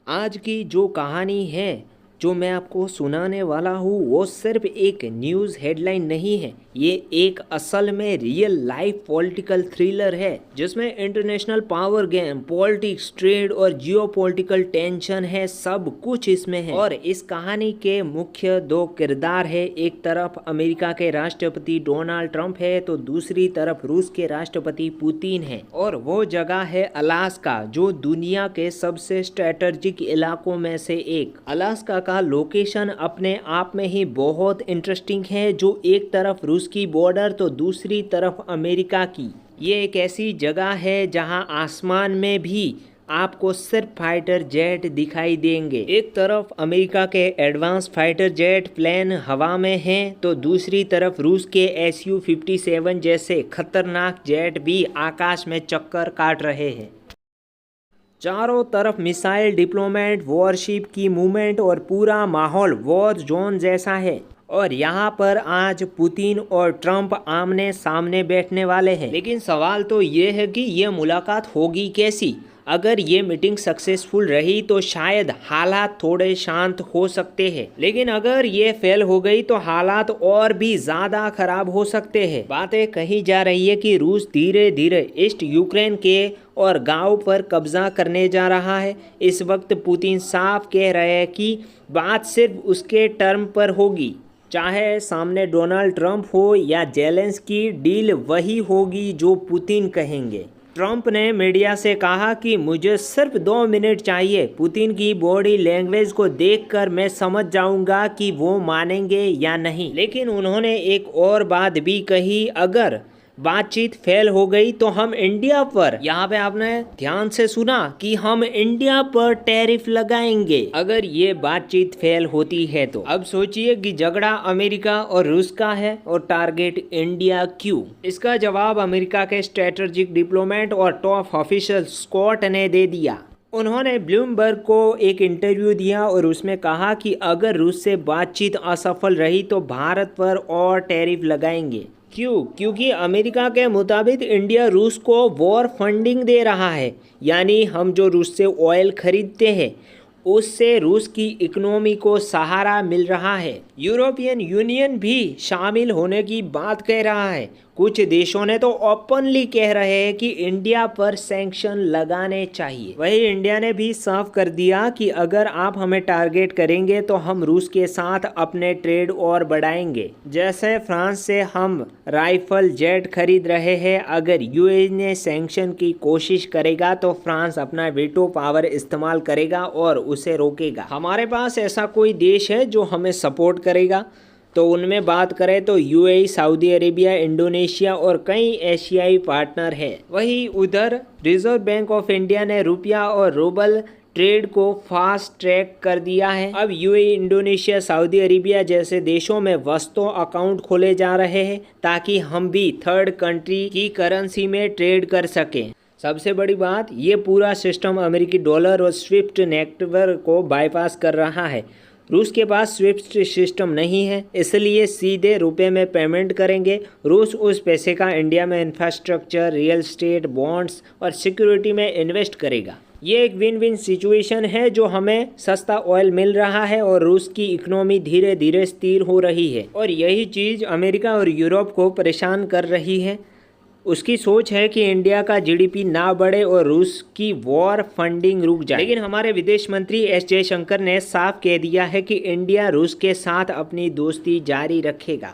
आज की जो कहानी है जो मैं आपको सुनाने वाला हूँ वो सिर्फ एक न्यूज़ हेडलाइन नहीं है। ये एक असल में रियल लाइफ पॉलिटिकल थ्रिलर है जिसमें international power game, politics, trade और जियोपॉलिटिकल टेंशन है। सब कुछ इसमें है। और इस कहानी के मुख्य दो किरदार है। एक तरफ अमेरिका के राष्ट्रपति डोनाल्ड ट्रंप है तो दूसरी तरफ रूस के राष्ट्रपति पुतिन है। और वो जगह है अलास्का, जो दुनिया के सबसे स्ट्रेटेजिक इलाकों में से एक। अलास्का का लोकेशन अपने आप में ही बहुत इंटरेस्टिंग है, जो एक तरफ रूस की बॉर्डर तो दूसरी तरफ अमेरिका की। ये एक ऐसी जगह है जहां आसमान में भी आपको सिर्फ फाइटर जेट दिखाई देंगे। एक तरफ अमेरिका के एडवांस फाइटर जेट प्लेन हवा में हैं तो दूसरी तरफ रूस के Su-57 जैसे खतरनाक जेट भी आकाश में चक्कर काट रहे हैं। चारों तरफ मिसाइल, डिप्लोमेट, वॉरशिप की मूवमेंट और पूरा माहौल वॉर जोन जैसा है। और यहाँ पर आज पुतिन और ट्रंप आमने सामने बैठने वाले हैं। लेकिन सवाल तो ये है कि ये मुलाकात होगी कैसी। अगर ये मीटिंग सक्सेसफुल रही तो शायद हालात थोड़े शांत हो सकते हैं, लेकिन अगर ये फेल हो गई तो हालात और भी ज़्यादा खराब हो सकते हैं। बातें कही जा रही है कि रूस धीरे धीरे ईस्ट यूक्रेन के और गांव पर कब्जा करने जा रहा है। इस वक्त पुतिन साफ कह रहे हैं कि बात सिर्फ उसके टर्म पर होगी, चाहे सामने डोनाल्ड ट्रंप हो या जेलेंस्की, डील वही होगी जो पुतिन कहेंगे। ट्रंप ने मीडिया से कहा कि मुझे सिर्फ 2 मिनट चाहिए। पुतिन की बॉडी लैंग्वेज को देखकर मैं समझ जाऊंगा कि वो मानेंगे या नहीं। लेकिन उन्होंने एक और बात भी कही, अगर बातचीत फेल हो गई तो हम इंडिया पर, यहाँ पे आपने ध्यान से सुना कि हम इंडिया पर टैरिफ लगाएंगे अगर ये बातचीत फेल होती है तो। अब सोचिए कि झगड़ा अमेरिका और रूस का है और टारगेट इंडिया क्यों? इसका जवाब अमेरिका के स्ट्रेटेजिक डिप्लोमेट और टॉप ऑफिशियल स्कॉट ने दे दिया। उन्होंने ब्लूमबर्ग को एक इंटरव्यू दिया और उसमें कहा कि अगर रूस से बातचीत असफल रही तो भारत पर और टैरिफ लगाएंगे। क्यों? क्योंकि अमेरिका के मुताबिक इंडिया रूस को वॉर फंडिंग दे रहा है, यानी हम जो रूस से ऑयल खरीदते हैं उससे रूस की इकोनॉमी को सहारा मिल रहा है। यूरोपियन यूनियन भी शामिल होने की बात कह रहा है। कुछ देशों ने तो ओपनली कह रहे हैं कि इंडिया पर सैंक्शन लगाने चाहिए। वही इंडिया ने भी साफ कर दिया कि अगर आप हमें टारगेट करेंगे तो हम रूस के साथ अपने ट्रेड और बढ़ाएंगे। जैसे फ्रांस से हम राइफल जेट खरीद रहे हैं, अगर यूएई ने सैंक्शन की कोशिश करेगा तो फ्रांस अपना वीटो पावर इस्तेमाल करेगा और उसे रोकेगा। हमारे पास ऐसा कोई देश है जो हमें सपोर्ट करेगा? तो उनमें बात करें तो यूएई, सऊदी अरेबिया, इंडोनेशिया और कई एशियाई पार्टनर हैं। वहीं उधर रिजर्व बैंक ऑफ इंडिया ने रुपया और रूबल ट्रेड को फास्ट ट्रैक कर दिया है। अब यूएई, इंडोनेशिया, सऊदी अरेबिया जैसे देशों में वस्तु अकाउंट खोले जा रहे हैं ताकि हम भी थर्ड कंट्री की करेंसी में ट्रेड कर सकें। सबसे बड़ी बात, ये पूरा सिस्टम अमेरिकी डॉलर और स्विफ्ट नेटवर्क को बाईपास कर रहा है। रूस के पास स्विफ्ट सिस्टम नहीं है, इसलिए सीधे रुपए में पेमेंट करेंगे। रूस उस पैसे का इंडिया में इंफ्रास्ट्रक्चर, रियल एस्टेट, बॉन्ड्स और सिक्योरिटी में इन्वेस्ट करेगा। ये एक विन विन सिचुएशन है, जो हमें सस्ता ऑयल मिल रहा है और रूस की इकोनॉमी धीरे धीरे स्थिर हो रही है। और यही चीज़ अमेरिका और यूरोप को परेशान कर रही है। उसकी सोच है कि इंडिया का जीडीपी ना बढ़े और रूस की वॉर फंडिंग रुक जाए। लेकिन हमारे विदेश मंत्री एस जयशंकर ने साफ कह दिया है कि इंडिया रूस के साथ अपनी दोस्ती जारी रखेगा।